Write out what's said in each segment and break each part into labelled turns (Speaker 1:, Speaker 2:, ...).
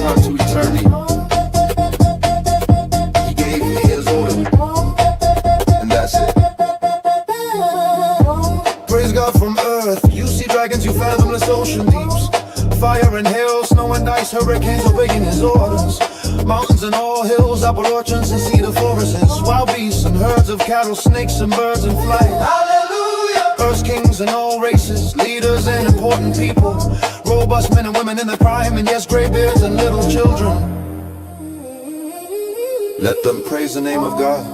Speaker 1: unto eternity. He gave me his order, and that's it. Praise God from earth. You see dragons, you fathomless ocean deeps. Fire and hail, snow and ice, hurricanes obeying his orders. Mountains and all hills, apple orchards and cedar forests. Wild beasts and herds of cattle, snakes and birds in flight. Hallelujah! Earth's kings and all races, leaders and important people. Robust men and women in their prime, and yes, graybeards and little children. Let them praise the name of God.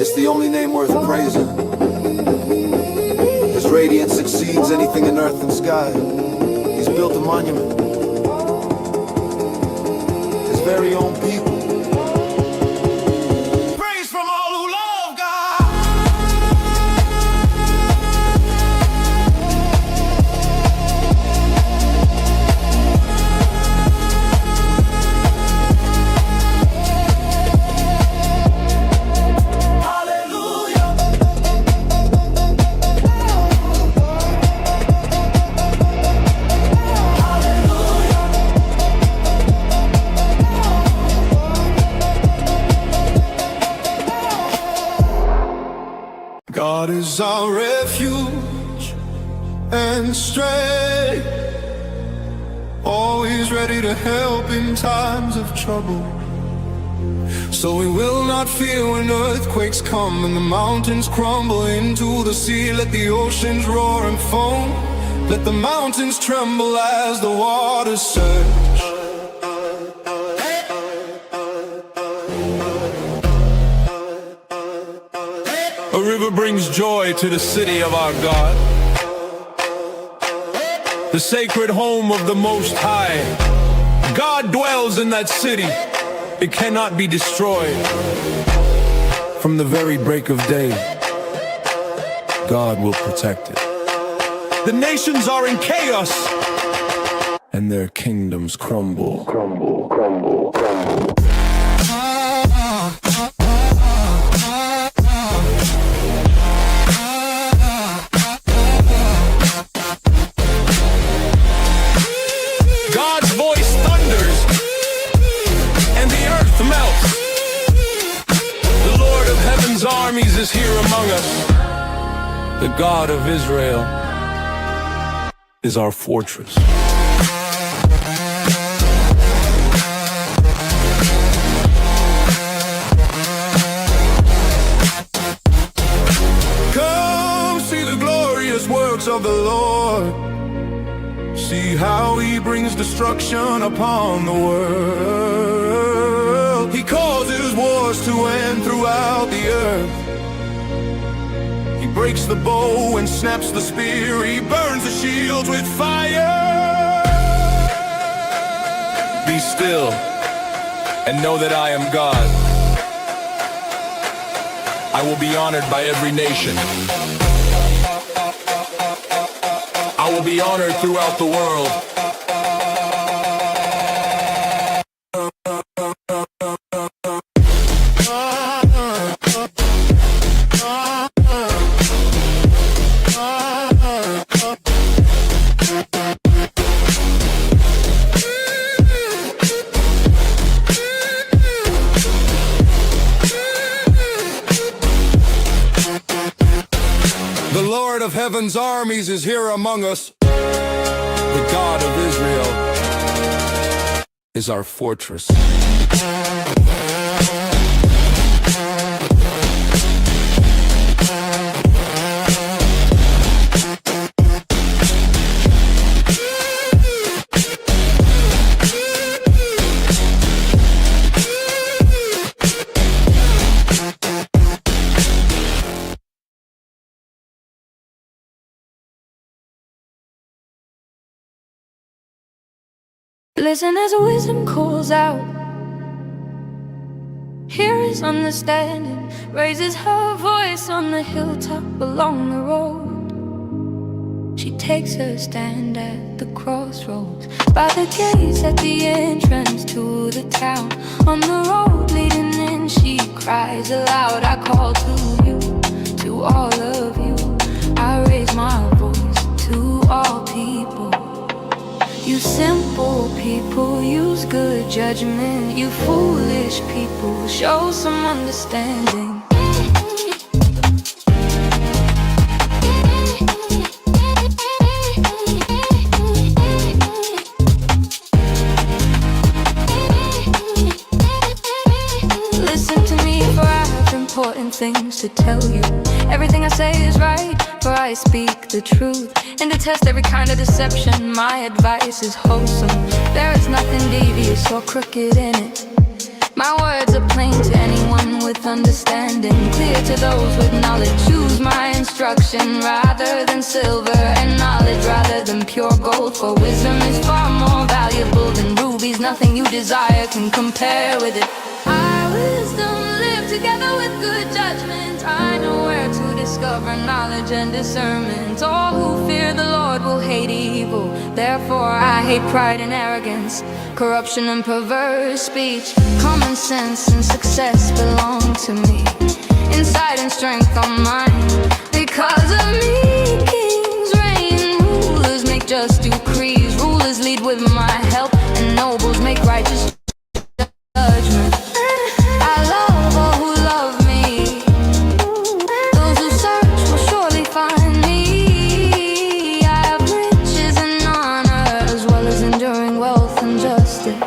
Speaker 1: It's the only name worth praising. His radiance exceeds anything in earth and sky. He's built a monument. His very own people. Praise from all who love God. God is our refuge and strength, always ready to help in times of trouble. So we will not fear when earthquakes come and the mountains crumble into the sea. Let the oceans roar and foam, let the mountains tremble as the waters surge. A river brings joy to the city of our God, the sacred home of the Most High. God dwells in that city. It cannot be destroyed. From the very break of day, God will protect it. The nations are in chaos, and their kingdoms crumble. Crumble, crumble, crumble. Armies is here among us. The God of Israel is our fortress. Come see the glorious works of the Lord. See how he brings destruction upon the world. He causes wars to end throughout the earth. He breaks the bow and snaps the spear. He burns the shields with fire. Be still and know that I am God. I will be honored by every nation. I will be honored throughout the world. The Lord of Heaven's armies is here among us. The God of Israel is our fortress.
Speaker 2: Listen as wisdom calls out. Hear his understanding, raises her voice on the hilltop along the road. She takes her stand at the crossroads, by the gates at the entrance to the town. On the road leading in, she cries aloud. I call to you, to all of you. I raise my voice to all people. You simple people use good judgment. You foolish people show some understanding. Listen to me, for I have important things to tell you. Everything I say is right, for I speak the truth. And detest every kind of deception, my advice is wholesome. There is nothing devious or crooked in it. My words are plain to anyone with understanding, clear to those with knowledge. Choose my instruction rather than silver, and knowledge rather than pure gold. For wisdom is far more valuable than rubies. Nothing you desire can compare with it. Our wisdom live together with good judgment. I know where to discover knowledge and discernment. All who fear the Lord will hate evil. Therefore I hate pride and arrogance, corruption and perverse speech. Common sense and success belong to me. Insight and strength are mine. Because of me, kings reign, rulers make just decrees. Rulers lead with my help, and nobles make righteous judgment. I love all who love me. Those who search will surely find me. I have riches and honor, as well as enduring wealth and justice.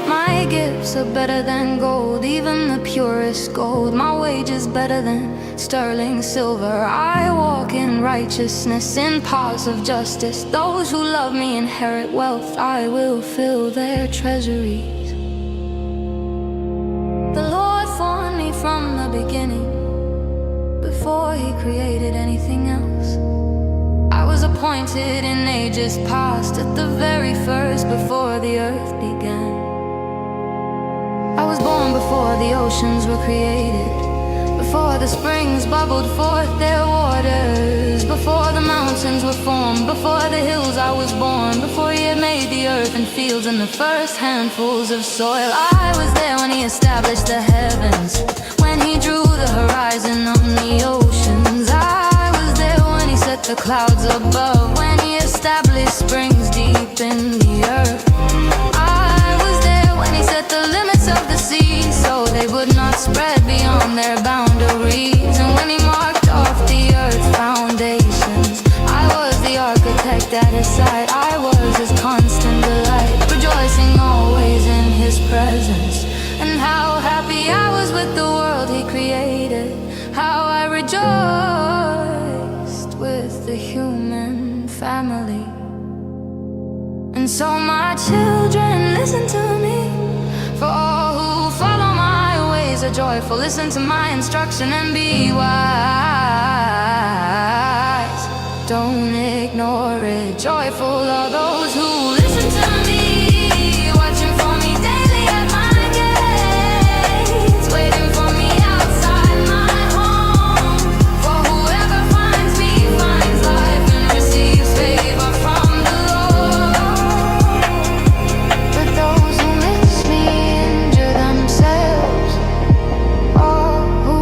Speaker 2: My gifts are better than gold, even the purest gold. My wage is better than sterling silver. I walk in righteousness, in paths of justice. Those who love me inherit wealth. I will fill their treasuries. The Lord formed me from the beginning, before He created anything else. I was appointed in ages past, at the very first, before the earth began. I was born before the oceans were created, before the springs bubbled forth their waters, before the mountains were formed, before the hills I was born, before He had made the earth and fields and the first handfuls of soil. I was there when He established the heavens, when He drew the horizon on the oceans. I was there when He set the clouds above, when He established springs deep in the earth. I was there when He set the limits of the sea, so they would not spread beyond their boundaries. And when He marked off the earth's foundations, I was the architect at His side. I was His constant delight, rejoicing always in His presence. And how happy I was with the world He created, how I rejoiced with the human family. And so my children, listen to me, for all who follow my ways are joyful. Listen to my instruction and be wise. Don't ignore it. Joyful are those who listen to me, watching for me daily at my gates, waiting for me outside my home. For whoever finds me finds life and receives favor from the Lord. But those who miss me injure themselves. All who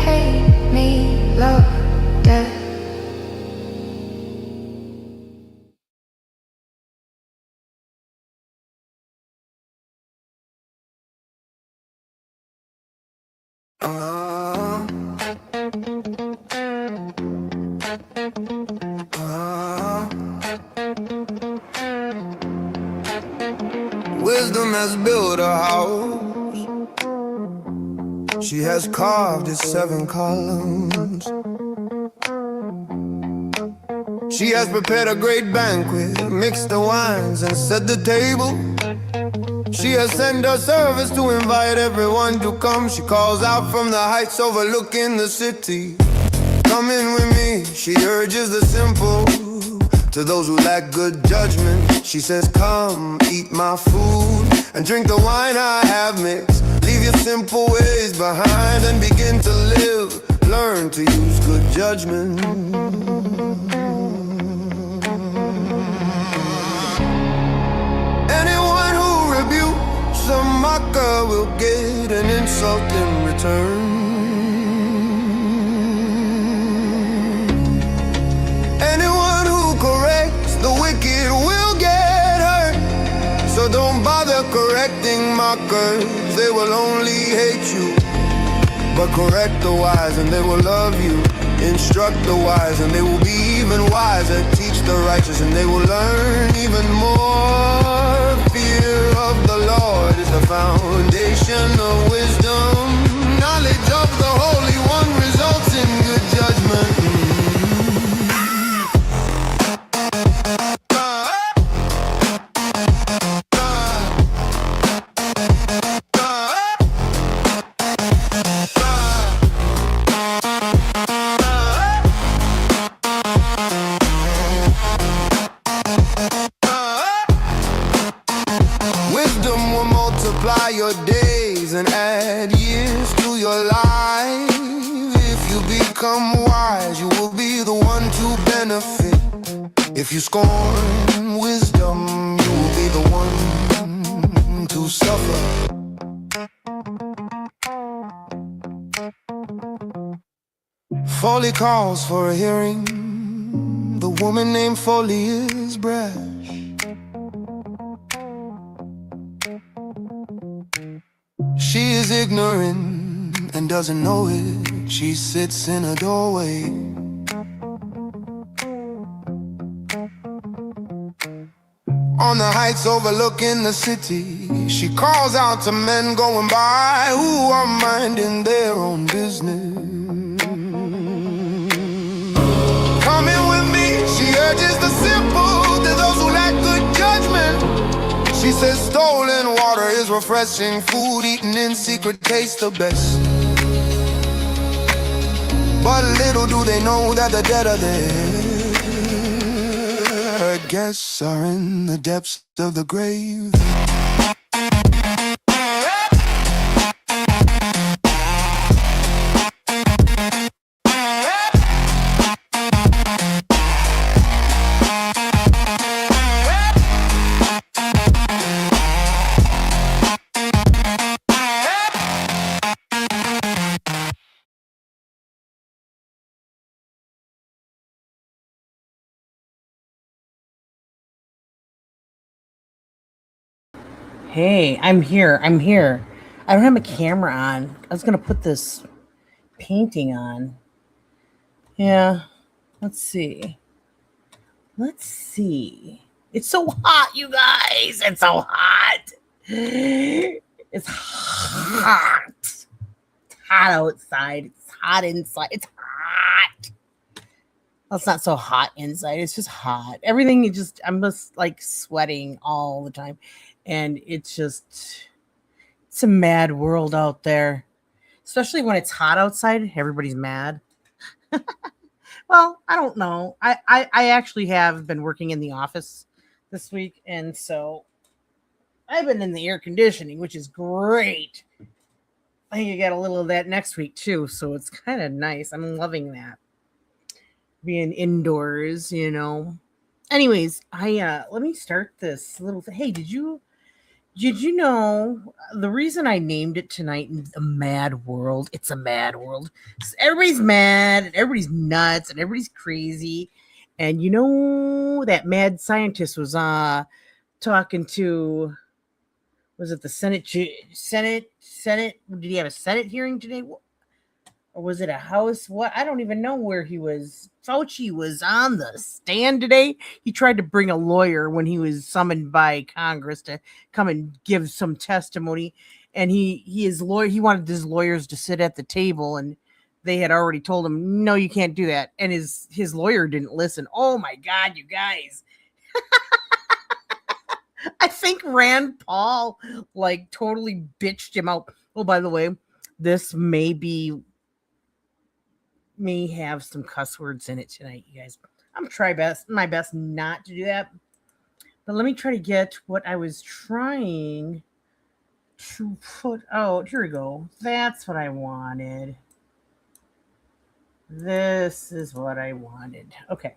Speaker 2: hate me love death.
Speaker 1: Wisdom has built a house. She has carved its 7 columns. She has prepared a great banquet, mixed the wines and set the table. She has sent her servants to invite everyone to come. She calls out from the heights overlooking the city, come in with me, she urges the simple. To those who lack good judgment, she says, come, eat my food and drink the wine I have mixed. Leave your simple ways behind and begin to live. Learn to use good judgment. Anyone who rebukes a mocker will get an insult in return. Anyone who corrects the wicked will get So don't bother correcting mockers, they will only hate you. But correct the wise and they will love you. Instruct the wise and they will be even wiser. Teach the righteous and they will learn even more. Fear of the Lord is the foundation of wisdom. Knowledge of the Holy One results in good judgment. Wisdom will multiply your days and add years to your life. If you become wise, you will be the one to benefit. If you scorn wisdom, you will be the one to suffer. Folly calls for a hearing. The woman named Folly is brash. She is ignorant and doesn't know it. She sits in a doorway. On the heights overlooking the city, she calls out to men going by who are minding their own business. Coming with me, she urges the simple to those who lack good judgment. She says stolen water is refreshing, food eaten in secret tastes the best. But little do they know that the dead are there. Her guests are in the depths of the grave.
Speaker 3: Hey, I'm here. I don't have my camera on. I was going to put this painting on. Yeah, let's see. It's so hot, you guys. It's so hot. It's hot. It's hot outside. It's hot inside. It's hot. Well, it's not so hot inside. It's just hot. Everything is just, I'm just like sweating all the time. And it's a mad world out there, especially when it's hot outside. Everybody's mad. Well, I don't know. I actually have been working in the office this week. And so I've been in the air conditioning, which is great. I think I got a little of that next week too. So it's kind of nice. I'm loving that. Being indoors, Anyways, let me start this little thing. Hey, did you know the reason I named it tonight a mad world? It's a mad world. Everybody's mad and everybody's nuts and everybody's crazy. And that mad scientist was talking to, was it the Senate? Did he have a Senate hearing today? Or was it a House? What? I don't even know where he was. Fauci was on the stand today. He tried to bring a lawyer when he was summoned by Congress to come and give some testimony. And he wanted his lawyers to sit at the table, and they had already told him, no, you can't do that. And his lawyer didn't listen. Oh my God, you guys. I think Rand Paul totally bitched him out. Oh, by the way, this may have some cuss words in it tonight, you guys. I'm trying my best not to do that. But let me try to get what I was trying to put out. Here we go. That's what I wanted. This is what I wanted. Okay.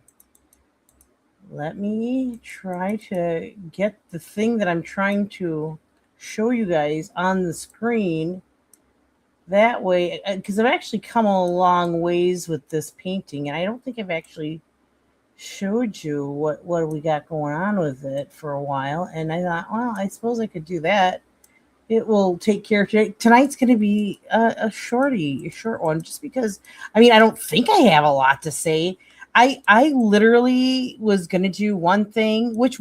Speaker 3: Let me try to get the thing that I'm trying to show you guys on the screen. That way, because I've actually come a long ways with this painting, and I don't think I've actually showed you what we got going on with it for a while, and I thought, well, I suppose I could do that. It will take care of today. Tonight's going to be a short one, just because. I mean, I don't think I have a lot to say. I literally was going to do one thing, which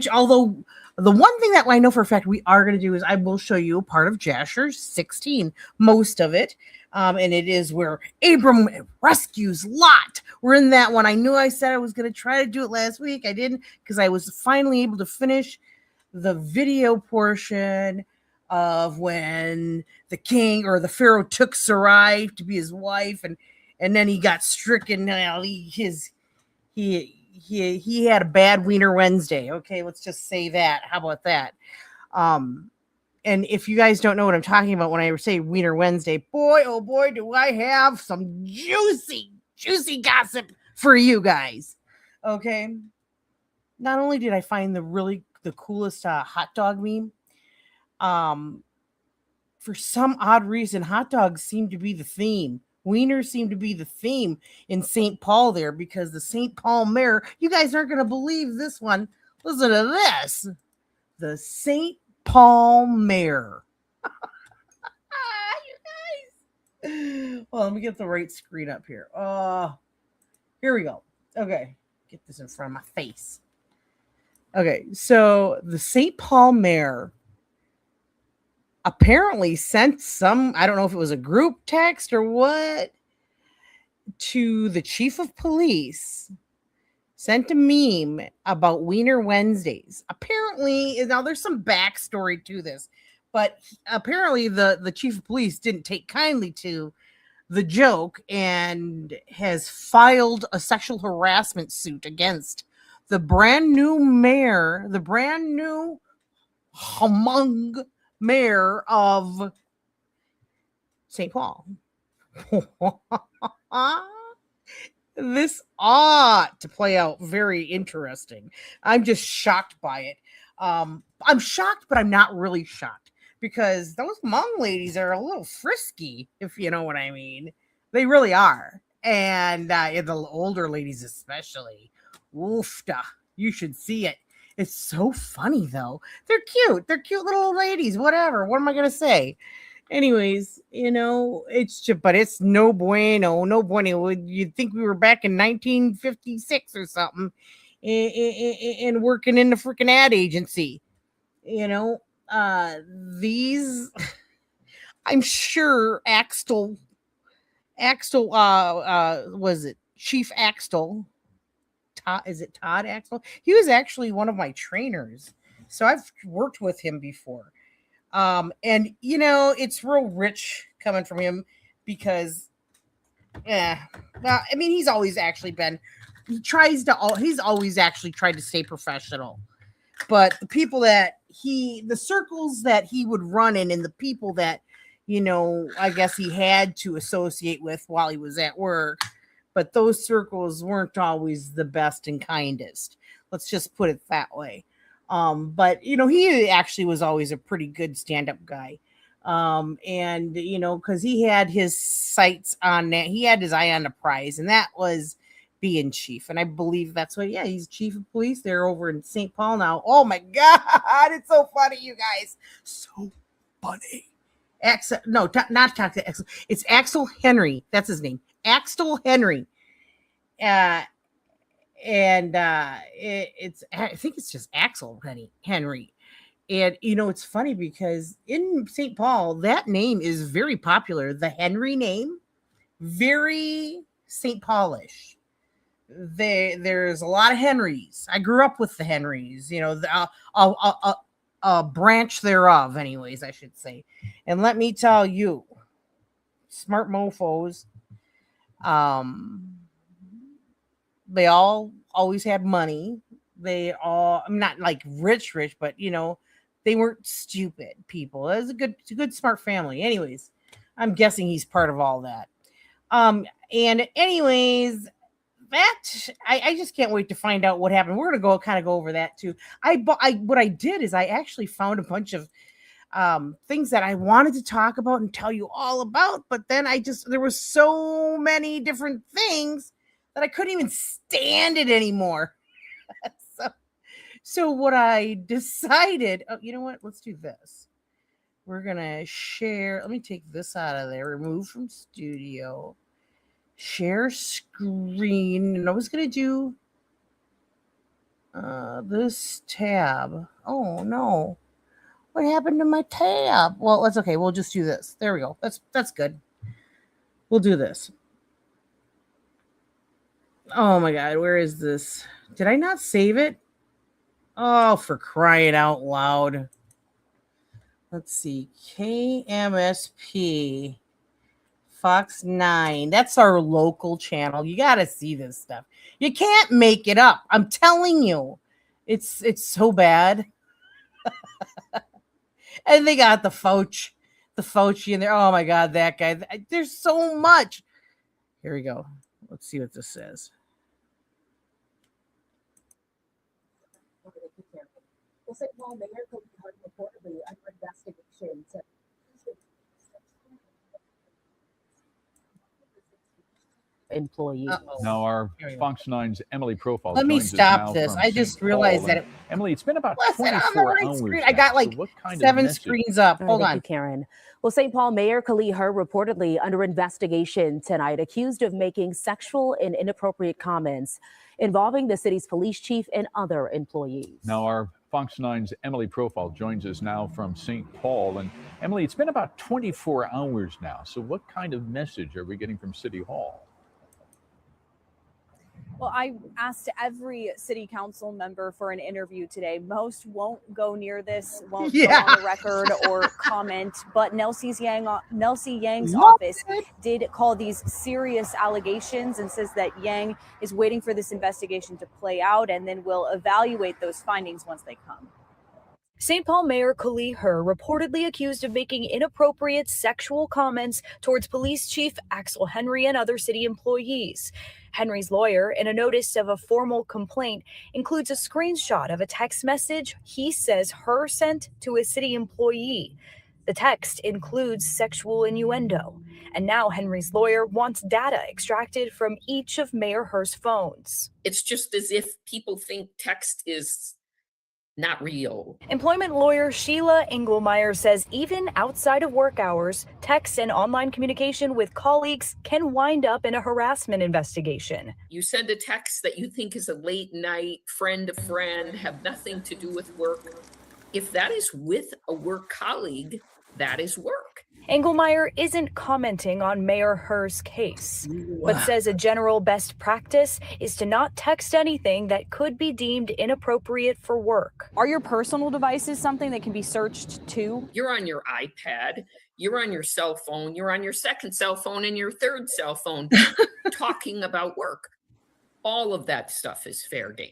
Speaker 3: although the one thing that I know for a fact we are going to do is I will show you a part of Jasher 16, most of it. And it is where Abram rescues Lot. We're in that one. I knew I said I was going to try to do it last week. I didn't, because I was finally able to finish the video portion of when the king or the pharaoh took Sarai to be his wife, and then he got stricken. He had a bad Wiener Wednesday. Okay, let's just say that. How about that? And if you guys don't know what I'm talking about when I say Wiener Wednesday, boy, oh boy, do I have some juicy gossip for you guys. Okay. Not only did I find the coolest hot dog meme, for some odd reason, hot dogs seem to be the theme. Wieners seem to be the theme in St. Paul there, because the St. Paul mayor, you guys aren't going to believe this one. Listen to this. The St. Paul mayor. You guys. Well, let me get the right screen up here. Here we go. Okay. Get this in front of my face. Okay. So the St. Paul mayor apparently sent some, I don't know if it was a group text or what, to the chief of police, sent a meme about Wiener Wednesdays. Apparently, now there's some backstory to this, but apparently the chief of police didn't take kindly to the joke and has filed a sexual harassment suit against the brand new mayor, the brand new humong mayor of St. Paul. This ought to play out very interesting. I'm just shocked by it. I'm shocked, but I'm not really shocked, because those Hmong ladies are a little frisky, if you know what I mean. They really are. And the older ladies especially. Woofda. You should see it. It's so funny, though. They're cute. They're cute little ladies. Whatever. What am I going to say? Anyways, it's just, but it's no bueno. No bueno. You'd think we were back in 1956 or something and working in the freaking ad agency. These, I'm sure Axtell, was it Chief Axtell? Is it Todd Axtell? He was actually one of my trainers, so I've worked with him before. And it's real rich coming from him, because well, I mean, he's always actually tried to stay professional. But the people that the circles that he would run in, and the people that, I guess he had to associate with while he was at work, but those circles weren't always the best and kindest. Let's just put it that way. But he actually was always a pretty good stand-up guy. And because he had his sights on that, he had his eye on the prize, and that was being chief. And I believe that's what, he's chief of police. They're over in St. Paul now. Oh my God, it's so funny, you guys. So funny. Axel, no, not Axel. It's Axel Henry. That's his name. Axel Henry. I think it's just Axel Henry. And it's funny, because in St. Paul, that name is very popular. The Henry name, very St. Paulish. There's a lot of Henrys. I grew up with the Henrys, a branch thereof, anyways, I should say. And let me tell you, smart mofos, they all always had money. I'm not like rich, but they weren't stupid people. It was a good, smart family. Anyways, I'm guessing he's part of all that. And anyways, that I just can't wait to find out what happened. We're gonna go over that too. What I did is I actually found a bunch of things that I wanted to talk about and tell you all about, but then there was so many different things that I couldn't even stand it anymore. So what I decided, oh, you know what? Let's do this. We're going to share. Let me take this out of there. Remove from studio. Share screen. And I was going to do this tab. Oh, no. What happened to my tab? Well, that's okay. We'll just do this. There we go. That's good. We'll do this. Oh, my God. Where is this? Did I not save it? Oh, for crying out loud. Let's see. KMSP Fox 9. That's our local channel. You got to see this stuff. You can't make it up. I'm telling you. It's so bad. And they got the Fauci in there. Oh my God, that guy. There's so much. Here we go. Let's see what this says.
Speaker 4: Well, St. Paul Mayor Cody Hart reportedly under investigation to employees.
Speaker 5: Now our Fox 9's Emily Profile.
Speaker 3: Let me
Speaker 5: joins us
Speaker 3: stop
Speaker 5: now
Speaker 3: this.
Speaker 5: from
Speaker 3: I just
Speaker 5: St. Paul.
Speaker 3: realized that
Speaker 5: Emily, it's been about
Speaker 3: Listen, on the
Speaker 5: 24
Speaker 3: right
Speaker 5: hours.
Speaker 3: screen,
Speaker 5: now.
Speaker 3: I got like
Speaker 5: So what kind
Speaker 3: 7
Speaker 5: of message?
Speaker 3: screens up.
Speaker 4: All right,
Speaker 3: Hold
Speaker 4: thank
Speaker 3: on.
Speaker 4: you, Karen. Well, St. Paul Mayor Khalid Her reportedly under investigation tonight, accused of making sexual and inappropriate comments involving the city's police chief and other employees.
Speaker 5: Now our Fox 9's Emily Profile joins us now from St. Paul. And Emily, it's been about 24 hours now. So what kind of message are we getting from City Hall?
Speaker 6: Well, I asked every city council member for an interview today. Most won't go near this, won't go on the record or comment. But Nelsie Yang's office did call these serious allegations and says that Yang is waiting for this investigation to play out and then will evaluate those findings once they come.
Speaker 7: St. Paul Mayor Khalid Her reportedly accused of making inappropriate sexual comments towards Police Chief Axel Henry and other city employees. Henry's lawyer, in a notice of a formal complaint, includes a screenshot of a text message he says Her sent to a city employee. The text includes sexual innuendo, and now Henry's lawyer wants data extracted from each of Mayor Her's phones.
Speaker 8: It's just as if people think text is not real.
Speaker 7: Employment lawyer Sheila Engelmeyer says even outside of work hours, text and online communication with colleagues can wind up in a harassment investigation.
Speaker 8: You send a text that you think is a late night friend to friend, have nothing to do with work. If that is with a work colleague, that is work.
Speaker 7: Engelmeyer isn't commenting on Mayor Her's case, but says a general best practice is to not text anything that could be deemed inappropriate for work.
Speaker 6: Are your personal devices something that can be searched too?
Speaker 8: You're on your iPad, you're on your cell phone, you're on your second cell phone and your third cell phone talking about work. All of that stuff is fair game.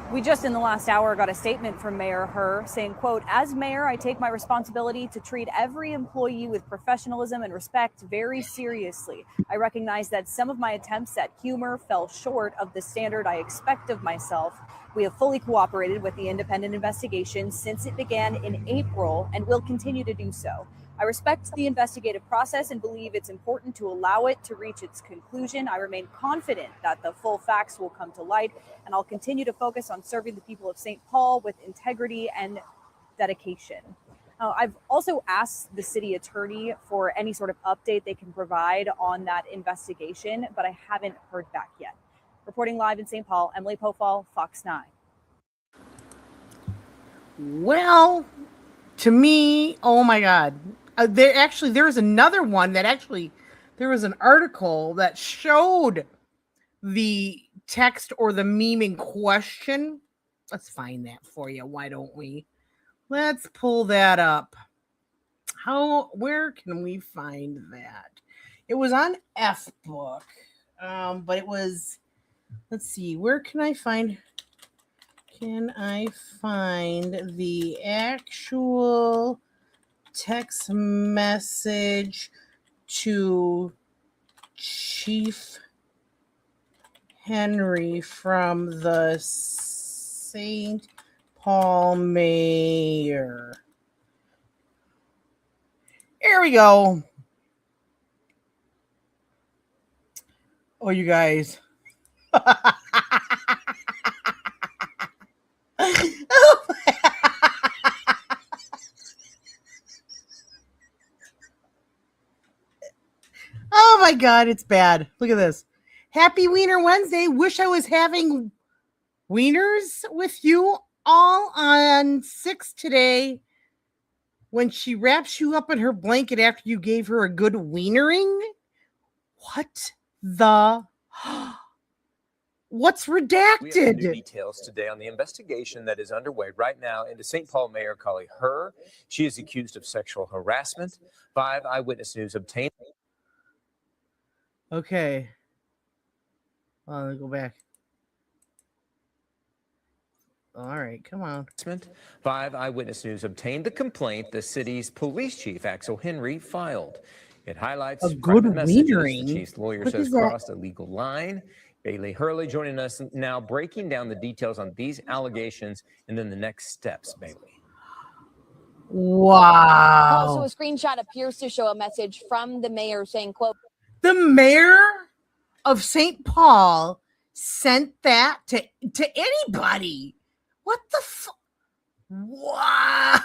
Speaker 6: We just in the last hour got a statement from Mayor Her saying, quote, "As mayor, I take my responsibility to treat every employee with professionalism and respect very seriously. I recognize that some of my attempts at humor fell short of the standard I expect of myself. We have fully cooperated with the independent investigation since it began in April and will continue to do so. I respect the investigative process and believe it's important to allow it to reach its conclusion. I remain confident that the full facts will come to light, and I'll continue to focus on serving the people of St. Paul with integrity and dedication." I've also asked the city attorney for any sort of update they can provide on that investigation, but I haven't heard back yet. Reporting live in St. Paul, Emily Pofall, Fox 9.
Speaker 3: Well, to me, oh my God. There was another one that there was an article that showed the text or the meme in question. Let's find that for you. Why don't we? Let's pull that up. Where can we find that? It was on Fbook, but it was, let's see, where can I find the actual text message to Chief Henry from the St. Paul mayor? Here we go. Oh, you guys. Oh my God, it's bad. Look at this. Happy Wiener Wednesday. Wish I was having wieners with you all on 6 today. When she wraps you up in her blanket after you gave her a good wienering. What the? What's
Speaker 9: We have
Speaker 3: redacted?
Speaker 9: new details today on the investigation that is underway right now into St. Paul Mayor Kali Herr. She is accused of sexual harassment. 5 Eyewitness News obtained.
Speaker 3: Okay. Let me go back. All right, come on.
Speaker 9: 5 Eyewitness News obtained the complaint the city's police chief, Axel Henry, filed. It highlights
Speaker 3: A good
Speaker 9: private messages
Speaker 3: wienering?
Speaker 9: the chief's lawyer
Speaker 3: What
Speaker 9: says
Speaker 3: is that?
Speaker 9: crossed a legal line. Bailey Hurley joining us now, breaking down the details on these allegations and then the next steps, Bailey.
Speaker 3: Wow.
Speaker 10: Also, a screenshot appears to show a message from the mayor saying, quote,
Speaker 3: The mayor of St. Paul sent that to anybody. What the Wow,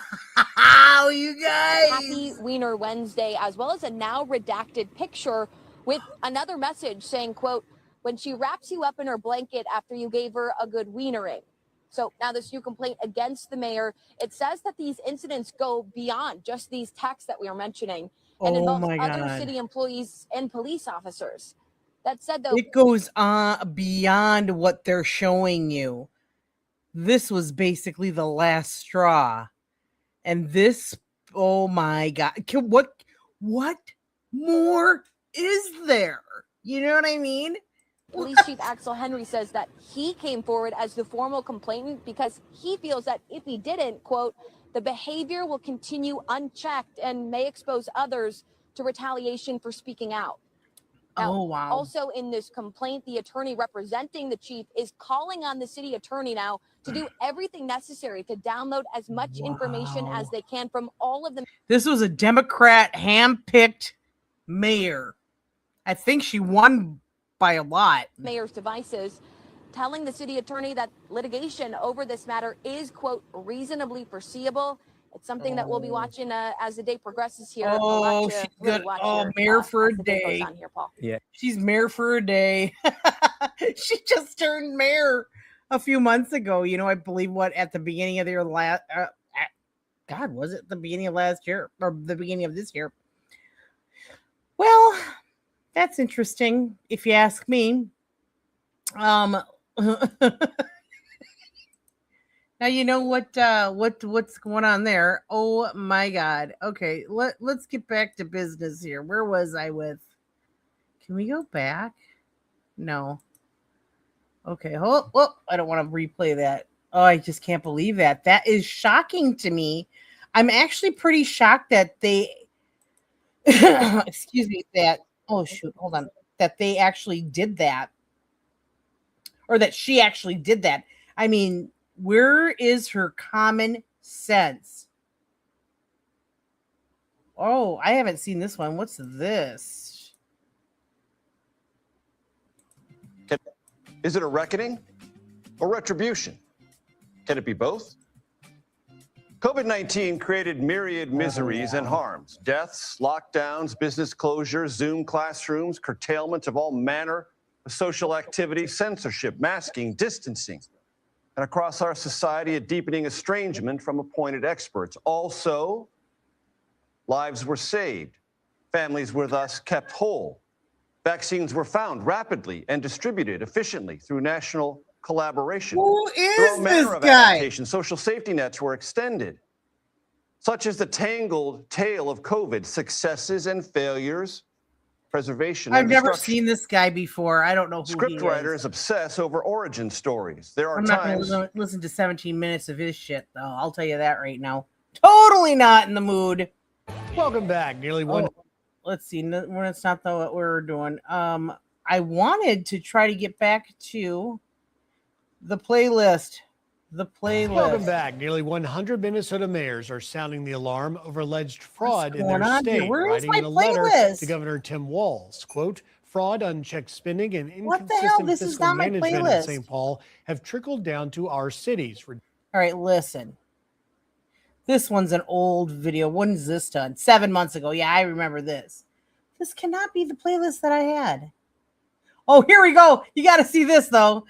Speaker 3: you guys.
Speaker 10: Happy Wiener Wednesday, as well as a now redacted picture with another message saying, quote, when she wraps you up in her blanket after you gave her a good wienering. So now this new complaint against the mayor, it says that these incidents go beyond just these texts that we are mentioning and
Speaker 3: Oh
Speaker 10: involves
Speaker 3: my
Speaker 10: other
Speaker 3: God.
Speaker 10: city employees and police officers. That said, though,
Speaker 3: It goes on beyond what they're showing you. This was basically the last straw. And this, oh my God. What more is there? You know what I mean?
Speaker 10: Police Chief Axel Henry says that he came forward as the formal complainant because he feels that if he didn't, quote, the behavior will continue unchecked and may expose others to retaliation for speaking out. Now,
Speaker 3: Oh, wow.
Speaker 10: Also in this complaint, the attorney representing the chief is calling on the city attorney now to do everything necessary to download as much information as they can from all of the
Speaker 3: This was a Democrat hand-picked mayor. I think she won by a lot.
Speaker 10: mayor's devices, telling the city attorney that litigation over this matter is, quote, reasonably foreseeable. It's something that we'll be watching as the day progresses here. A lot
Speaker 3: Oh,
Speaker 10: to
Speaker 3: she's
Speaker 10: really
Speaker 3: good.
Speaker 10: watch
Speaker 3: Oh,
Speaker 10: here,
Speaker 3: mayor for
Speaker 10: as
Speaker 3: a
Speaker 10: the day goes
Speaker 3: day.
Speaker 10: on here, Paul.
Speaker 9: Yeah.
Speaker 3: She's mayor for a day. She just turned mayor a few months ago. You know, I believe at the beginning of their last. God, was it the beginning of last year or the beginning of this year? Well, that's interesting, if you ask me. Now you know what's going on there. Oh my God. Okay, let's get back to business here. Where was I with? Can we go back? No. Okay. Oh, I don't want to replay that. Oh, I just can't believe that. That is shocking to me. I'm actually pretty shocked that they excuse me, that oh shoot, hold on. That they actually did that. Or that she actually did that. I mean, where is her common sense? Oh, I haven't seen this one. What's this?
Speaker 11: Is it a reckoning or retribution? Can it be both? COVID-19 created myriad miseries and harms, deaths, lockdowns, business closures, Zoom classrooms, curtailment of all manner of social activity, censorship, masking, distancing, and across our society, a deepening estrangement from appointed experts. Also, lives were saved, families were thus kept whole. Vaccines were found rapidly and distributed efficiently through national collaboration.
Speaker 3: Who
Speaker 11: Through
Speaker 3: is
Speaker 11: all
Speaker 3: this
Speaker 11: manner of
Speaker 3: guy?
Speaker 11: adaptation, social safety nets were extended, such as the tangled tale of COVID, successes and failures, preservation
Speaker 3: I've
Speaker 11: and
Speaker 3: never
Speaker 11: destruction.
Speaker 3: seen this guy before. I don't know who he
Speaker 11: Script
Speaker 3: is.
Speaker 11: writers obsess over origin stories. There are
Speaker 3: I'm not going
Speaker 11: times
Speaker 3: to listen to 17 minutes of his shit, though. I'll tell you that right now. Totally not in the mood.
Speaker 12: Welcome back. Nearly one.
Speaker 3: Let's see. That's not what we're doing. I wanted to try to get back to the playlist.
Speaker 12: Welcome back. Nearly 100 Minnesota mayors are sounding the alarm over alleged fraud in their
Speaker 3: going on here?
Speaker 12: state,
Speaker 3: Where is
Speaker 12: writing
Speaker 3: my
Speaker 12: in a letter
Speaker 3: playlist?
Speaker 12: to Governor Tim Walz. Quote, Fraud, unchecked spending, and
Speaker 3: What the hell?
Speaker 12: inconsistent
Speaker 3: This is
Speaker 12: fiscal
Speaker 3: not my
Speaker 12: management
Speaker 3: playlist.
Speaker 12: at St. Paul have trickled down to our cities.
Speaker 3: All right, listen. This one's an old video. When is this done? 7 months ago. Yeah, I remember this. This cannot be the playlist that I had. Oh, here we go. You got to see this, though.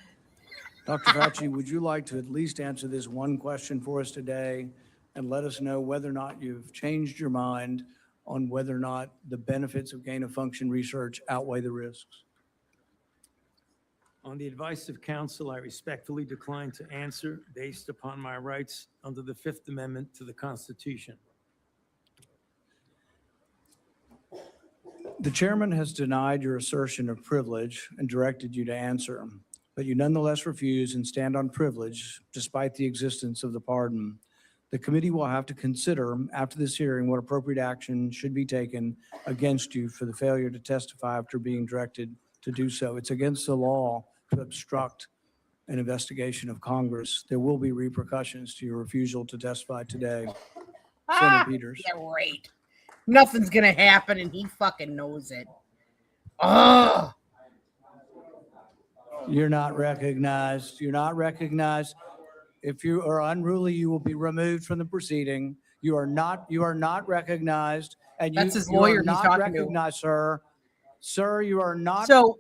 Speaker 13: Dr. Fauci, would you like to at least answer this one question for us today and let us know whether or not you've changed your mind on whether or not the benefits of gain-of-function research outweigh the risks?
Speaker 14: On the advice of counsel, I respectfully decline to answer based upon my rights under the Fifth Amendment to the Constitution.
Speaker 13: The chairman has denied your assertion of privilege and directed you to answer, but you nonetheless refuse and stand on privilege despite the existence of the pardon. The committee will have to consider after this hearing what appropriate action should be taken against you for the failure to testify after being directed to do so. It's against the law to obstruct an investigation of Congress. There will be repercussions to your refusal to testify today. Senator Peters.
Speaker 3: Yeah, right. Nothing's going to happen, and he fucking knows it. Ugh.
Speaker 13: You're not recognized. You're not recognized. If you are unruly, you will be removed from the proceeding. You are not recognized. And
Speaker 3: That's his
Speaker 13: you
Speaker 3: lawyer
Speaker 13: are
Speaker 3: he's
Speaker 13: not
Speaker 3: talking to.
Speaker 13: recognized, sir. Sir, you are not.
Speaker 3: So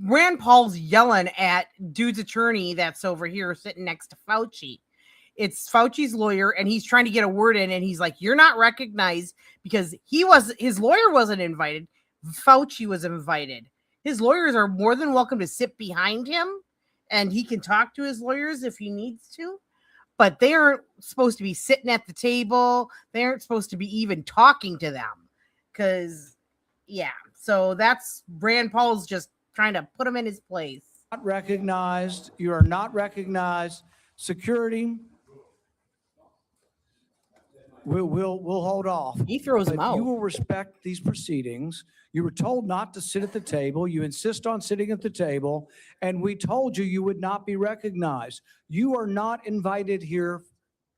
Speaker 3: Rand Paul's yelling at dude's attorney that's over here sitting next to Fauci. It's Fauci's lawyer, and he's trying to get a word in, and he's like, "You're not recognized because his lawyer wasn't invited. Fauci was invited. His lawyers are more than welcome to sit behind him, and he can talk to his lawyers if he needs to. But they aren't supposed to be sitting at the table. They aren't supposed to be even talking to them, because yeah." So that's Rand Paul's just trying to put him in his place.
Speaker 13: Not recognized. You are not recognized. Security. We'll hold off.
Speaker 3: He throws
Speaker 13: But
Speaker 3: him out.
Speaker 13: You will respect these proceedings. You were told not to sit at the table. You insist on sitting at the table, and we told you you would not be recognized. You are not invited here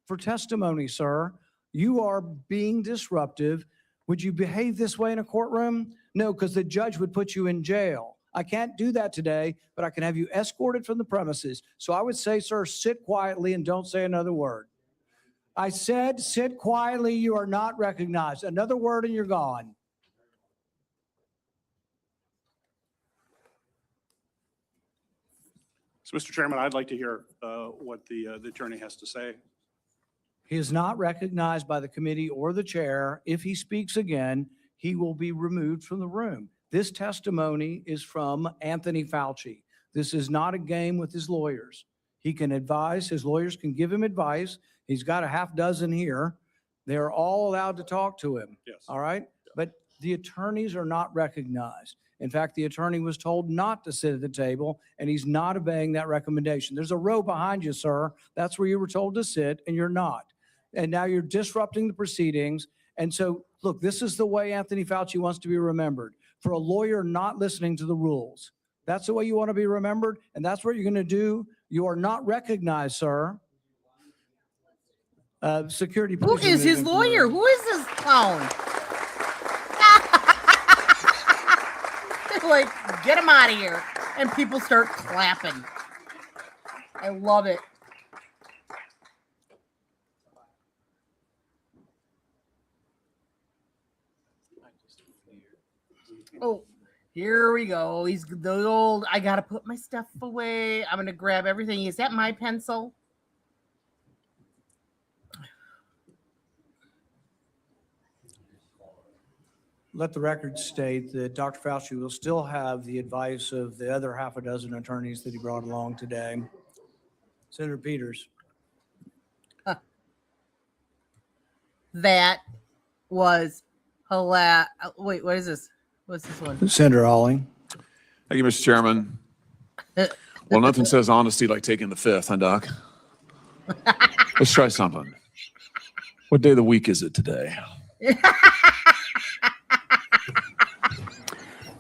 Speaker 13: for testimony, sir. You are being disruptive. Would you behave this way in a courtroom? No, because the judge would put you in jail. I can't do that today, but I can have you escorted from the premises. So I would say, sir, sit quietly and don't say another word. I said, sit quietly. You are not recognized. Another word and you're gone.
Speaker 15: So, Mr. Chairman, I'd like to hear what the attorney has to say.
Speaker 13: He is not recognized by the committee or the chair. If he speaks again, he will be removed from the room. This testimony is from Anthony Fauci. This is not a game with his lawyers. He can advise, his lawyers can give him advice. He's got a half dozen here. They're all allowed to talk to him.
Speaker 15: Yes.
Speaker 13: All right? But the attorneys are not recognized. In fact, the attorney was told not to sit at the table, and he's not obeying that recommendation. There's a row behind you, sir. That's where you were told to sit, and you're not. And now you're disrupting the proceedings. And so, look, this is the way Anthony Fauci wants to be remembered, for a lawyer not listening to the rules. That's the way you want to be remembered, and that's what you're going to do. You are not recognized, sir. Security.
Speaker 3: Who
Speaker 13: please
Speaker 3: is
Speaker 13: remove
Speaker 3: his
Speaker 13: him from the
Speaker 3: lawyer?
Speaker 13: room.
Speaker 3: Who is this clown? Like, get him out of here. And people start clapping. I love it. Oh, here we go. He's the old, I got to put my stuff away. I'm going to grab everything. Is that my pencil?
Speaker 13: Let the record state that Dr. Fauci will still have the advice of the other half a dozen attorneys that he brought along today. Senator Peters.
Speaker 3: That was hilarious. Wait, what is this? What's this one?
Speaker 13: Senator Hawley.
Speaker 16: Thank you, Mr. Chairman. Well, nothing says honesty like taking the fifth, huh, Doc? Let's try something. What day of the week is it today?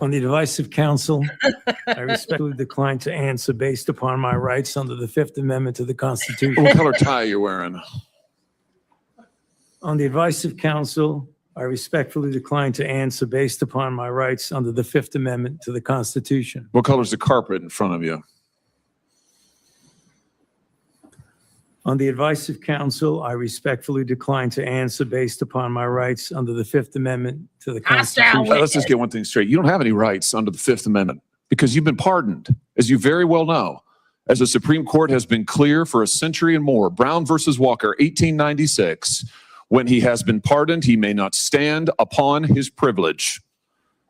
Speaker 14: On the advice of counsel, I respectfully decline to answer based upon my rights under the Fifth Amendment to the Constitution.
Speaker 16: What color tie are you wearing?
Speaker 14: On the advice of counsel, I respectfully decline to answer based upon my rights under the Fifth Amendment to the Constitution.
Speaker 16: What color is the carpet in front of you?
Speaker 14: On the advice of counsel, I respectfully decline to answer based upon my rights under the Fifth Amendment to the Constitution.
Speaker 16: Let's just get one thing straight. You don't have any rights under the Fifth Amendment because you've been pardoned, as you very well know. As the Supreme Court has been clear for a century and more, Brown versus Walker, 1896, when he has been pardoned, he may not stand upon his privilege.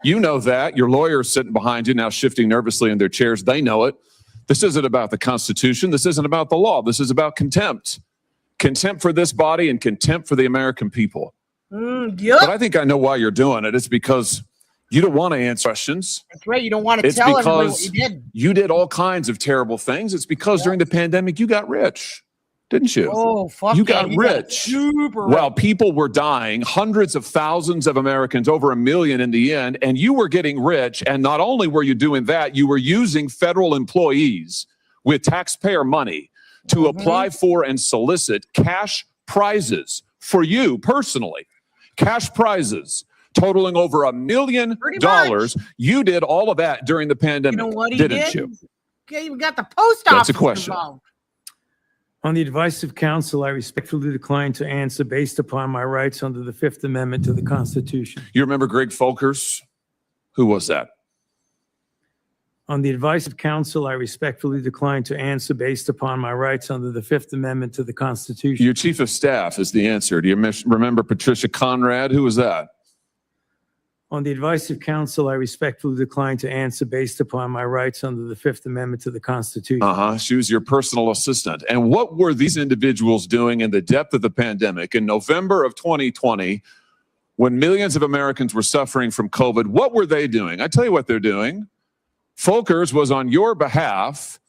Speaker 16: You know that. Your lawyer is sitting behind you now, shifting nervously in their chairs. They know it. This isn't about the Constitution. This isn't about the law. This is about contempt. Contempt for this body and contempt for the American people.
Speaker 3: Yep.
Speaker 16: But I think I know why you're doing it. It's because you don't want to answer questions.
Speaker 3: That's right. You don't want to
Speaker 16: It's
Speaker 3: tell everybody what
Speaker 16: because
Speaker 3: you did.
Speaker 16: you did all kinds of terrible things. It's because during the pandemic, you got rich, didn't you?
Speaker 3: Oh, fuck
Speaker 16: You
Speaker 3: yeah,
Speaker 16: got
Speaker 3: he got
Speaker 16: rich.
Speaker 3: super
Speaker 16: Well,
Speaker 3: rich.
Speaker 16: people were dying, hundreds of thousands of Americans, over 1 million in the end, and you were getting rich. And not only were you doing that, you were using federal employees with taxpayer money to apply for and solicit cash prizes for you personally. Cash prizes totaling over $1 million. You did all of that during the pandemic,
Speaker 3: You know what he
Speaker 16: didn't
Speaker 3: did?
Speaker 16: you?
Speaker 3: Okay, we got the post
Speaker 16: That's
Speaker 3: office
Speaker 16: a question.
Speaker 3: involved.
Speaker 14: On the advice of counsel, I respectfully decline to answer based upon my rights under the Fifth Amendment to the Constitution.
Speaker 16: You remember Greg Folkers? Who was that?
Speaker 14: On the advice of counsel, I respectfully decline to answer based upon my rights under the Fifth Amendment to the Constitution.
Speaker 16: Your chief of staff is the answer. Do you remember Patricia Conrad? Who was that?
Speaker 14: On the advice of counsel, I respectfully decline to answer based upon my rights under the Fifth Amendment to the Constitution.
Speaker 16: She was your personal assistant. And what were these individuals doing in the depth of the pandemic in November of 2020 when millions of Americans were suffering from COVID? What were they doing? I tell you what they're doing. Folkers was on your behalf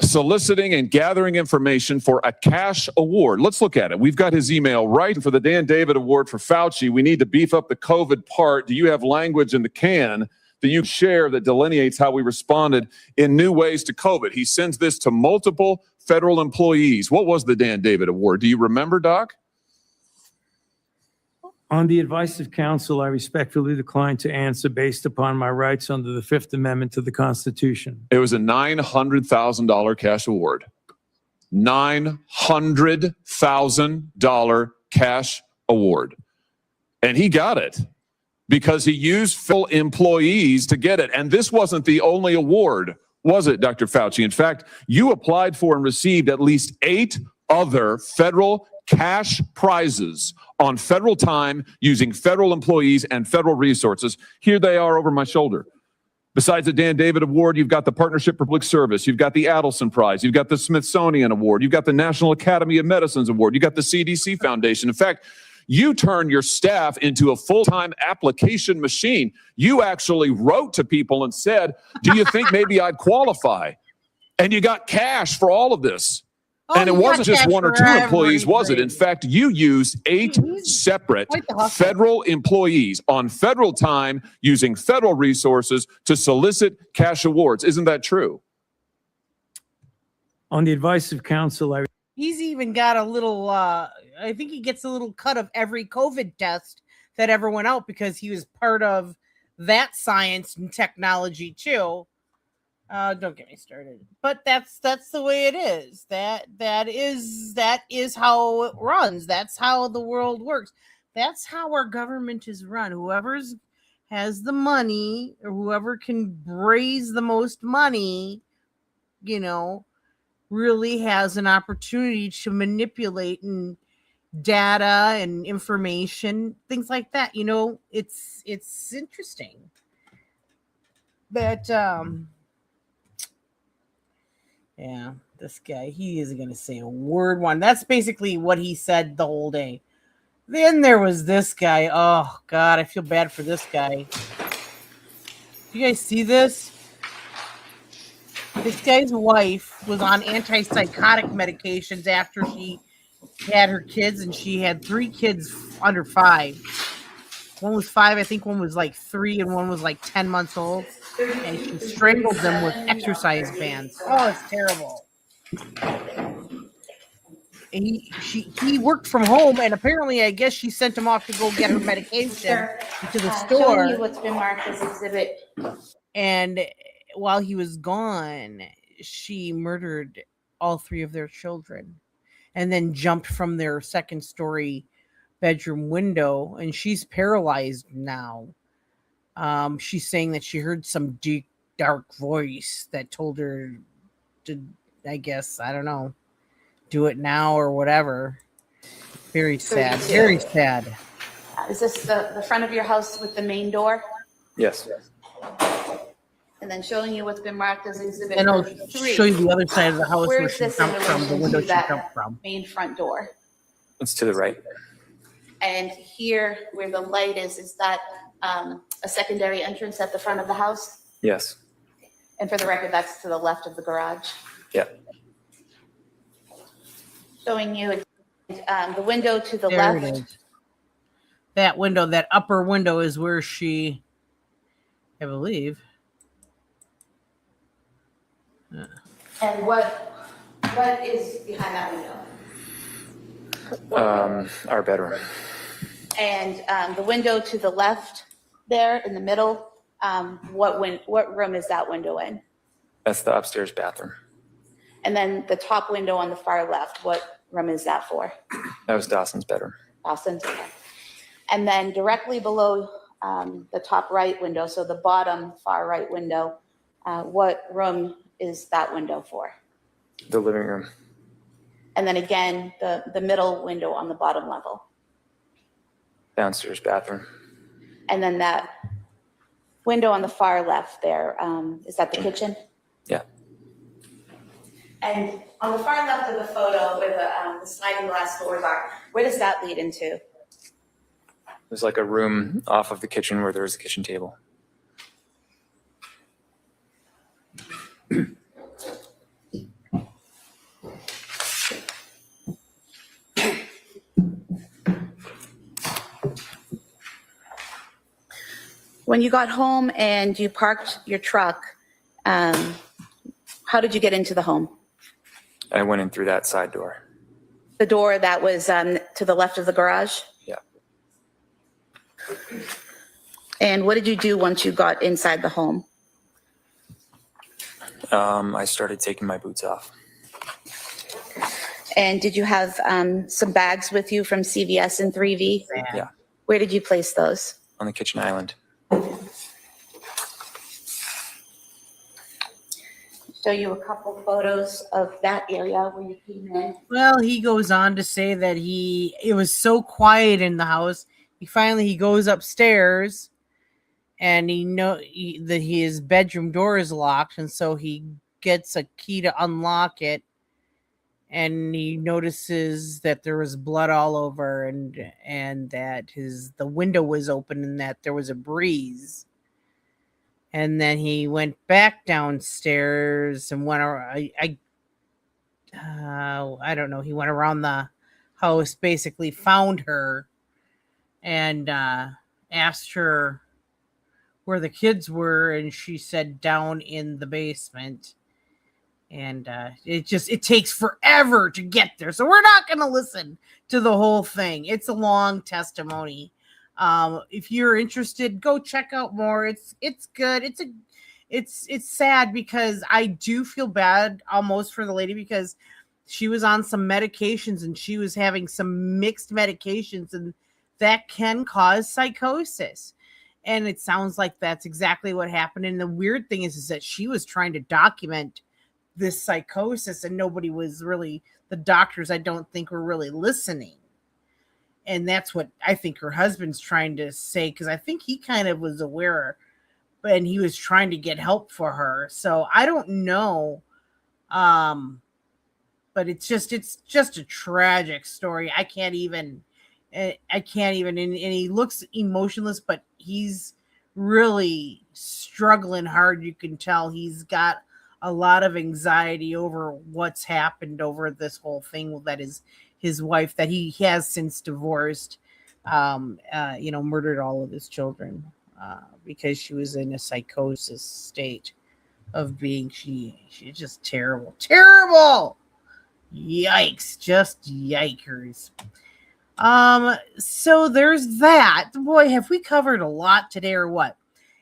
Speaker 16: soliciting and gathering information for a cash award. Let's look at it. We've got his email right. For the Dan David Award for Fauci, we need to beef up the COVID part. Do you have language in the can that you share that delineates how we responded in new ways to COVID? He sends this to multiple federal employees. What was the Dan David Award? Do you remember, Doc?
Speaker 14: On the advice of counsel, I respectfully decline to answer based upon my rights under the Fifth Amendment to the Constitution.
Speaker 16: It was a $900,000 cash award. $900,000 cash award. And he got it because he used federal employees to get it. And this wasn't the only award, was it, Dr. Fauci? In fact, you applied for and received at least 8 other federal cash prizes on federal time using federal employees and federal resources. Here they are over my shoulder. Besides the Dan David Award, you've got the Partnership for Public Service, you've got the Adelson Prize, you've got the Smithsonian Award, you've got the National Academy of Medicine's Award, you've got the CDC Foundation. In fact, you turned your staff into a full-time application machine. You actually wrote to people and said, do you think maybe I'd qualify? And you got cash for all of this. And it wasn't just 1 or 2 employees, was it? In fact, you used 8 separate federal employees on federal time using federal resources to solicit cash awards. Isn't that true?
Speaker 14: On the advice of counsel,
Speaker 3: He's even got a little, I think he gets a little cut of every COVID test that ever went out because he was part of that science and technology too. Don't get me started. But that's the way it is. That is how it runs. That's how the world works. That's how our government is run. Whoever's has the money or whoever can raise the most money, really has an opportunity to manipulate and data and information, things like that. It's interesting. But yeah, this guy, he isn't going to say a word one. That's basically what he said the whole day. Then there was this guy. Oh, God, I feel bad for this guy. Do you guys see this? This guy's wife was on antipsychotic medications after she had her kids, and she had 3 kids under 5. One was 5, I think one was like 3, and one was like 10 months old. And she strangled them with exercise bands. Oh, it's terrible. he worked from home, and apparently, I guess she sent him off to go get her medication to the
Speaker 10: Showing
Speaker 3: store.
Speaker 10: you what's been marked as exhibit.
Speaker 3: And while he was gone, she murdered all 3 of their children, and then jumped from their second-story bedroom window. And she's paralyzed now. She's saying that she heard some deep, dark voice that told her to, I guess, I don't know, do it now or whatever. Very sad.
Speaker 10: 32.
Speaker 3: Very sad.
Speaker 10: Is this the front of your house with the main door?
Speaker 17: Yes.
Speaker 10: And then showing you what's been marked as exhibit
Speaker 3: And I'll
Speaker 10: 33.
Speaker 3: show you the other side of the house where
Speaker 10: Where's
Speaker 3: she
Speaker 10: this in
Speaker 3: jumped from, the
Speaker 10: relation
Speaker 3: window
Speaker 10: to
Speaker 3: she
Speaker 10: that
Speaker 3: jumped from.
Speaker 10: main front door?
Speaker 17: It's to the right.
Speaker 10: And here, where the light is that a secondary entrance at the front of the house?
Speaker 17: Yes.
Speaker 10: And for the record, that's to the left of the garage.
Speaker 17: Yeah.
Speaker 10: Showing you the window to the
Speaker 3: There it
Speaker 10: left.
Speaker 3: is. That window, that upper window, is where she, I believe.
Speaker 10: And what is behind that window?
Speaker 17: Our bedroom.
Speaker 10: And the window to the left there in the middle, what room is that window in?
Speaker 17: That's the upstairs bathroom.
Speaker 10: And then the top window on the far left, what room is that for?
Speaker 17: That was Dawson's bedroom.
Speaker 10: Dawson's. Okay. And then directly below the top right window, so the bottom far right window, what room is that window for?
Speaker 17: The living room.
Speaker 10: And then again, the middle window on the bottom level.
Speaker 17: Downstairs bathroom.
Speaker 10: And then that window on the far left there, is that the kitchen?
Speaker 17: Yeah.
Speaker 10: And on the far left of the photo where the sliding glass doors are, where does that lead into?
Speaker 17: There's like a room off of the kitchen where there's a kitchen table.
Speaker 10: When you got home and you parked your truck, how did you get into the home?
Speaker 17: I went in through that side door.
Speaker 10: The door that was to the left of the garage?
Speaker 17: Yeah.
Speaker 10: And what did you do once you got inside the home?
Speaker 17: I started taking my boots off.
Speaker 10: And did you have some bags with you from CVS and 3V?
Speaker 17: Yeah.
Speaker 10: Where did you place those?
Speaker 17: On the kitchen island.
Speaker 10: Show you a couple photos of that area where you came in.
Speaker 3: Well, he goes on to say that it was so quiet in the house. He goes upstairs and that his bedroom door is locked, and so he gets a key to unlock it, and he notices that there was blood all over, and that the window was open, and that there was a breeze. And then he went back downstairs and went around. I don't know. He went around the house, basically found her, and asked her where the kids were, and she said down in the basement. And it takes forever to get there, so we're not going to listen to the whole thing. It's a long testimony. If you're interested, go check out more. It's good. It's sad because I do feel bad almost for the lady, because she was on some medications and she was having some mixed medications, and that can cause psychosis. And it sounds like that's exactly what happened. And the weird thing is that she was trying to document this psychosis, and nobody was really, the doctors, I don't think, were really listening. And that's what I think her husband's trying to say, because I think he kind of was aware, and he was trying to get help for her. So I don't know. But it's just a tragic story. I can't even, and he looks emotionless, but he's really struggling hard. You can tell he's got a lot of anxiety over what's happened over this whole thing. That is his wife, that he has since divorced, murdered all of his children because she was in a psychosis state of being, she's just terrible. Yikes, just yikers. So there's that. Boy, have we covered a lot today or what?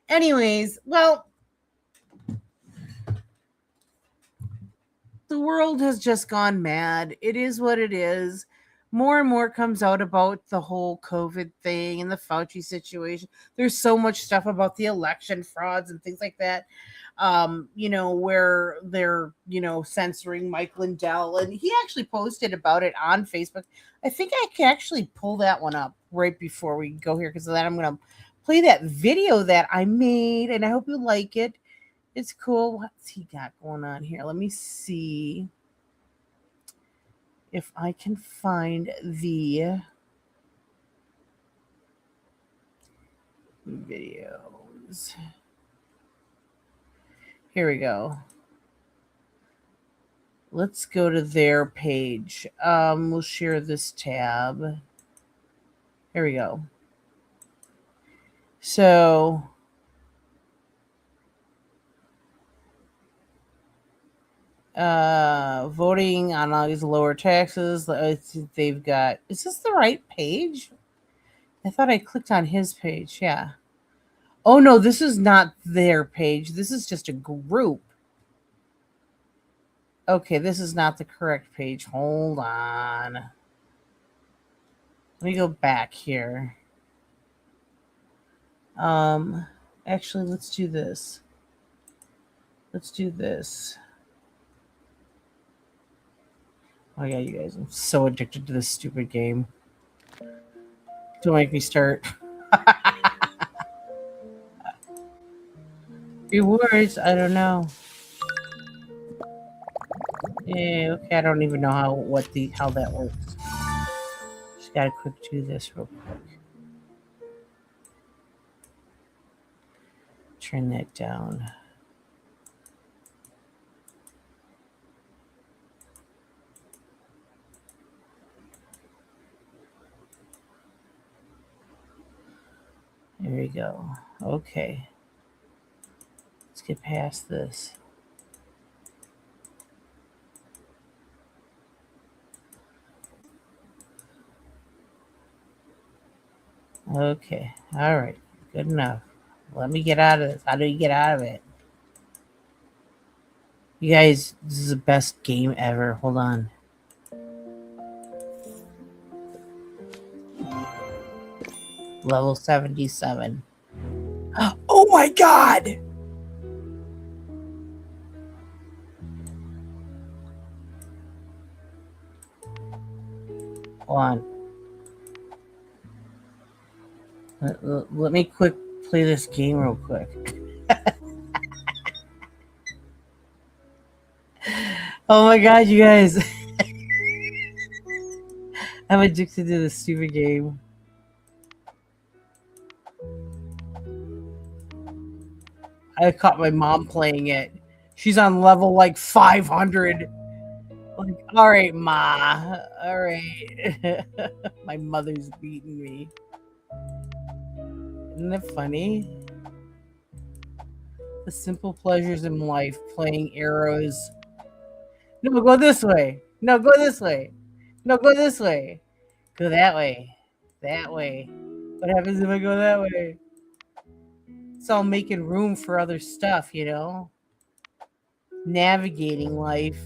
Speaker 3: Anyways, well, the world has just gone mad. It is what it is. More and more comes out about the whole COVID thing and the Fauci situation. There's so much stuff about the election frauds and things like that. Where they're, censoring Mike Lindell. And he actually posted about it on Facebook. I think I can actually pull that one up right before we go here, because then I'm going to play that video that I made, and I hope you like it. It's cool. What's he got going on here? Let me see if I can find the videos. Here we go. Let's go to their page. We'll share this tab. Here we go. So voting on all these lower taxes. They've got, is this the right page? I thought I clicked on his page. Yeah. Oh no, this is not their page. This is just a group. Okay, this is not the correct page. Hold on. Let me go back here. Actually, let's do this. Let's do this. Oh yeah, you guys, I'm so addicted to this stupid game. Don't make me start. Rewards, I don't know. Yeah, okay, I don't even know how that works. Just gotta quick do this real quick. Turn that down. There we go. Okay. Let's get past this. Okay. All right. Good enough. Let me get out of this. How do you get out of it? You guys, this is the best game ever. Hold on. Level 77. Oh my god! Hold on. Let me quick play this game real quick. Oh my god, you guys. I'm addicted to this stupid game. I caught my mom playing it. She's on level like 500. Like, all right, Ma. All right. My mother's beating me. Isn't it funny? The simple pleasures in life, playing arrows. No, go this way. No, go this way. No, go this way. Go that way. That way. What happens if I go that way? It's all making room for other stuff, you know? Navigating life.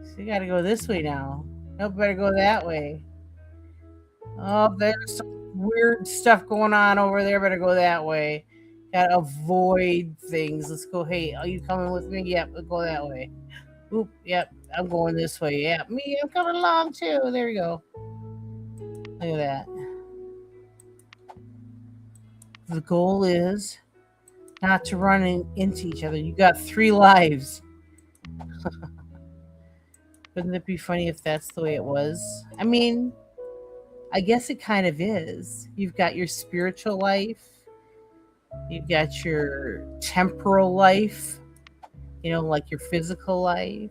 Speaker 3: So you gotta go this way now. No, better go that way. Oh, there's some weird stuff going on over there. Better go that way. Gotta avoid things. Let's go. Hey, are you coming with me? Yep, we'll go that way. Oop, yep, I'm going this way. Yeah, me, I'm coming along too. There we go. Look at that. The goal is not to run into each other. You got 3 lives. Wouldn't it be funny if that's the way it was? I mean, I guess it kind of is. You've got your spiritual life. You've got your temporal life. You know, like your physical life.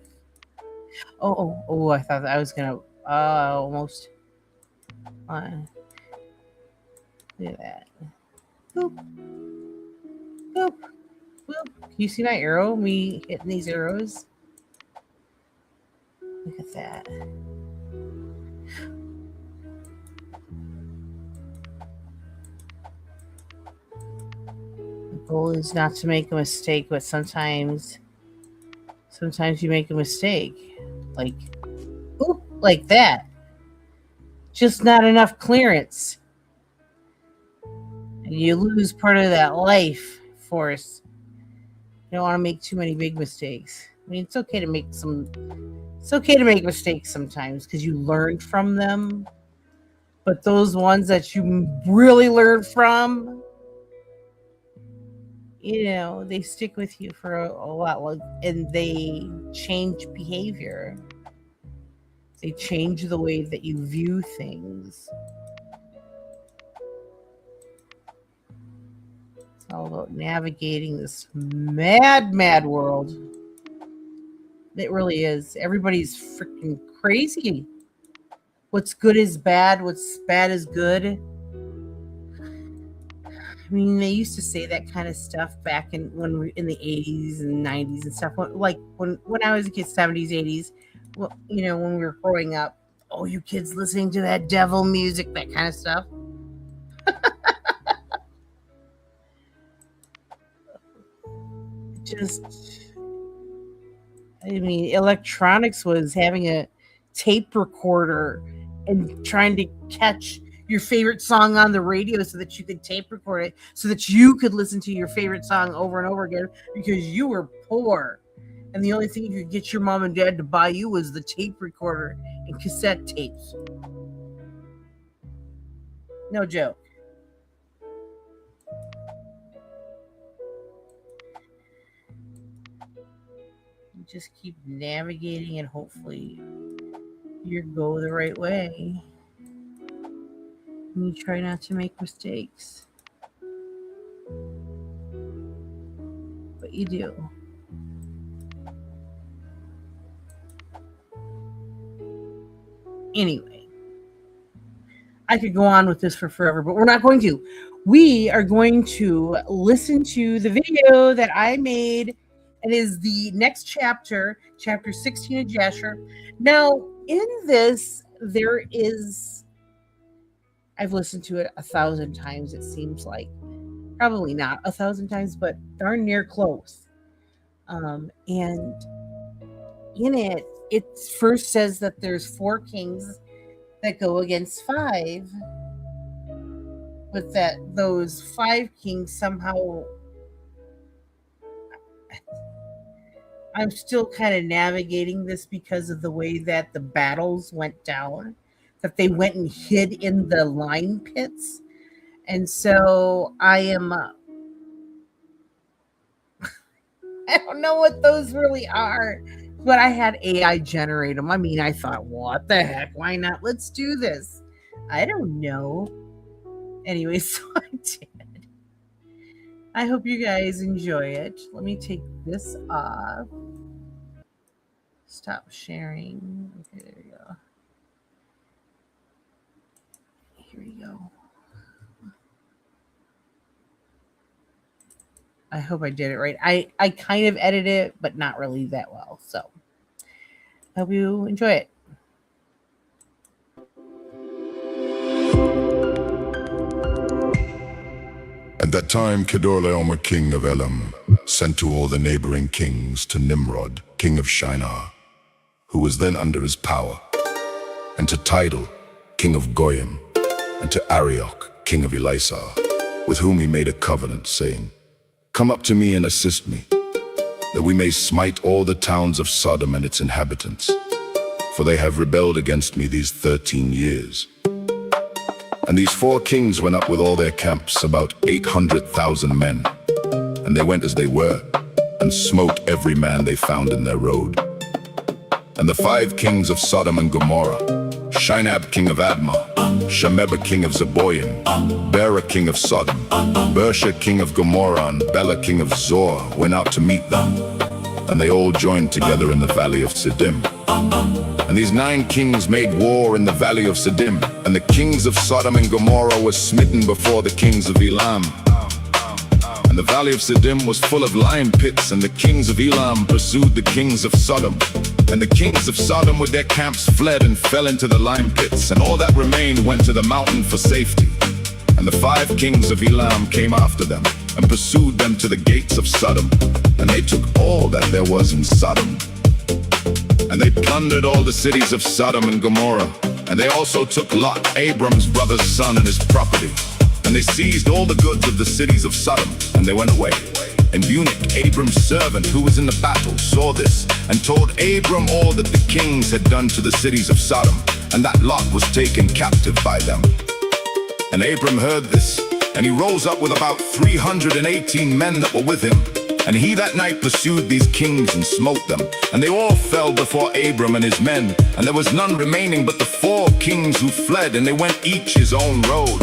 Speaker 3: Oh, I thought I was going to almost. Look at that. Boop. Boop. Boop. Can you see my arrow? Me hitting these arrows? Look at that. The goal is not to make a mistake, but sometimes you make a mistake. Like, ooh, like that. Just not enough clearance. And you lose part of that life force. You don't want to make too many big mistakes. I mean, it's okay to make mistakes sometimes because you learn from them. But those ones that you really learn from, you know, they stick with you for a lot, and they change behavior. They change the way that you view things. It's all about navigating this mad world. It really is. Everybody's freaking crazy. What's good is bad. What's bad is good. I mean, they used to say that kind of stuff back in the 80s and 90s and stuff. Like when I was a kid, 70s, 80s. Well, you know, when we were growing up. Oh, you kids listening to that devil music, that kind of stuff. I mean, electronics was having a tape recorder and trying to catch your favorite song on the radio so that you could tape record it, so that you could listen to your favorite song over and over again because you were poor. And the only thing you could get your mom and dad to buy you was the tape recorder and cassette tapes. No joke. You just keep navigating and hopefully you go the right way. And you try not to make mistakes. But you do. Anyway, I could go on with this for forever, but we're not going to. We are going to listen to the video that I made. It is the next chapter, chapter 16 of Jasher. Now, in this, there is, I've listened to it 1,000 times, it seems like. Probably not 1,000 times, but darn near close. And in it, it first says that there's 4 kings that go against 5, but that those 5 kings somehow, I'm still kind of navigating this because of the way that the battles went down, that they went and hid in the lime pits. And so I am, I don't know what those really are. But I had AI generate them. I mean, I thought, what the heck? Why not? Let's do this. I don't know. Anyway, so I did. I hope you guys enjoy it. Let me take this off. Stop sharing. Okay, there we go. Here we go. I hope I did it right. I kind of edited it, but not really that well. So I hope you enjoy it.
Speaker 18: At that time, Kedorlaomer, king of Elam, sent to all the neighboring kings to Nimrod, king of Shinar, who was then under his power, and to Tidal, king of Goyim, and to Arioch, king of Elisar, with whom he made a covenant, saying, "Come up to me and assist me, that we may smite all the towns of Sodom and its inhabitants, for they have rebelled against me these 13 years. And these 4 kings went up with all their camps, about 800,000 men. And they went as they were, and smote every man they found in their road. And the 5 kings of Sodom and Gomorrah, Shinab king of Admah, Shemeba king of Zeboim, Bera king of Sodom, Bersha king of Gomorrah, and Bela king of Zor went out to meet them. And they all joined together in the valley of Siddim. And these 9 kings made war in the valley of Siddim. And the kings of Sodom and Gomorrah were smitten before the kings of Elam. And the valley of Siddim was full of lime pits, and the kings of Elam pursued the kings of Sodom. And the kings of Sodom with their camps fled and fell into the lime pits, and all that remained went to the mountain for safety. And the 5 kings of Elam came after them, and pursued them to the gates of Sodom. And they took all that there was in Sodom. And they plundered all the cities of Sodom and Gomorrah. And they also took Lot, Abram's brother's son, and his property. And they seized all the goods of the cities of Sodom, and they went away. And Eunuch, Abram's servant, who was in the battle, saw this, and told Abram all that the kings had done to the cities of Sodom, and that Lot was taken captive by them. And Abram heard this, and he rose up with about 318 men that were with him. And he that night pursued these kings and smote them. And they all fell before Abram and his men. And there was none remaining but the 4 kings who fled, and they went each his own road.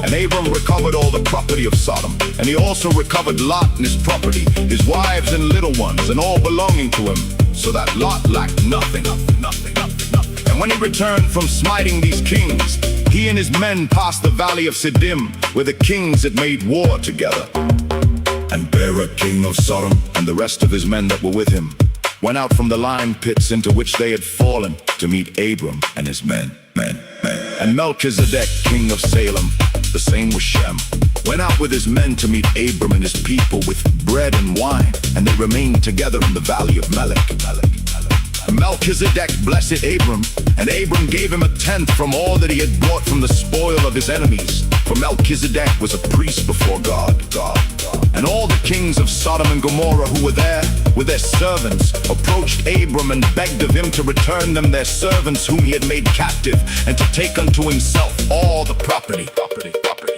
Speaker 18: And Abram recovered all the property of Sodom. And he also recovered Lot and his property, his wives and little ones, and all belonging to him, so that Lot lacked nothing. And when he returned from smiting these kings, he and his men passed the valley of Siddim, where the kings had made war together. And Bera, king of Sodom, and the rest of his men that were with him, went out from the lime pits into which they had fallen to meet Abram and his men. And Melchizedek, king of Salem, the same was Shem, went out with his men to meet Abram and his people with bread and wine, and they remained together in the valley of Melech. Melchizedek blessed Abram, and Abram gave him 1/10 from all that he had brought from the spoil of his enemies. For Melchizedek was a priest before God. And all the kings of Sodom and Gomorrah who were there with their servants approached Abram and begged of him to return them their servants whom he had made captive, and to take unto himself all the property.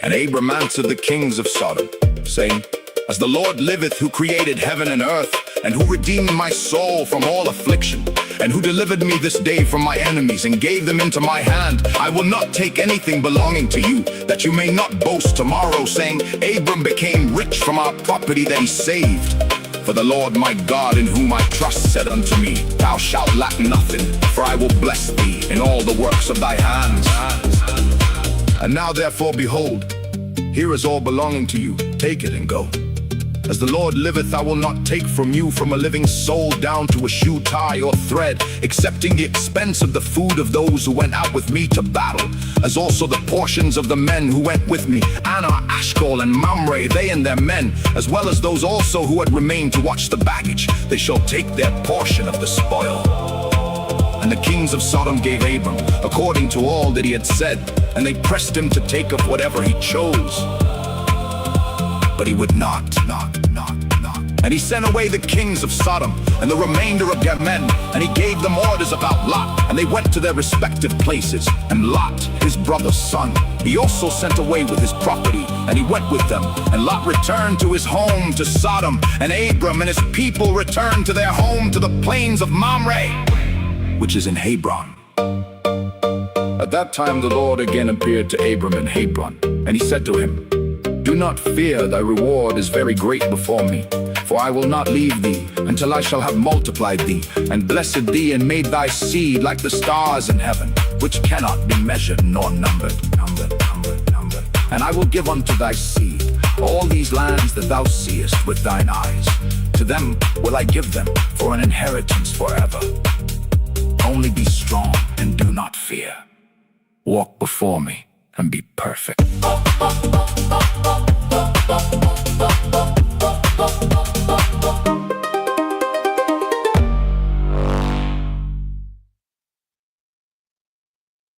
Speaker 18: And Abram answered the kings of Sodom, saying, As the Lord liveth, who created heaven and earth, and who redeemed my soul from all affliction, and who delivered me this day from my enemies, and gave them into my hand, I will not take anything belonging to you, that you may not boast tomorrow, saying, Abram became rich from our property that he saved. For the Lord my God, in whom I trust, said unto me, Thou shalt lack nothing, for I will bless thee in all the works of thy hands. And now therefore, behold, here is all belonging to you. Take it and go. As the Lord liveth, I will not take from you from a living soul down to a shoe tie or thread, excepting the expense of the food of those who went out with me to battle, as also the portions of the men who went with me, Anna, Ashkol, and Mamre, they and their men, as well as those also who had remained to watch the baggage. They shall take their portion of the spoil. And the kings of Sodom gave Abram according to all that he had said, and they pressed him to take of whatever he chose. But he would not. And he sent away the kings of Sodom and the remainder of their men, and he gave them orders about Lot, and they went to their respective places. And Lot, his brother's son, he also sent away with his property, and he went with them. And Lot returned to his home to Sodom, and Abram and his people returned to their home to the plains of Mamre, which is in Hebron. At that time the Lord again appeared to Abram in Hebron, and he said to him, Do not fear, thy reward is very great before me. For I will not leave thee until I shall have multiplied thee, and blessed thee, and made thy seed like the stars in heaven, which cannot be measured nor numbered. And I will give unto thy seed all these lands that thou seest with thine eyes. To them will I give them for an inheritance forever. Only be strong and do not fear. Walk before me and be perfect.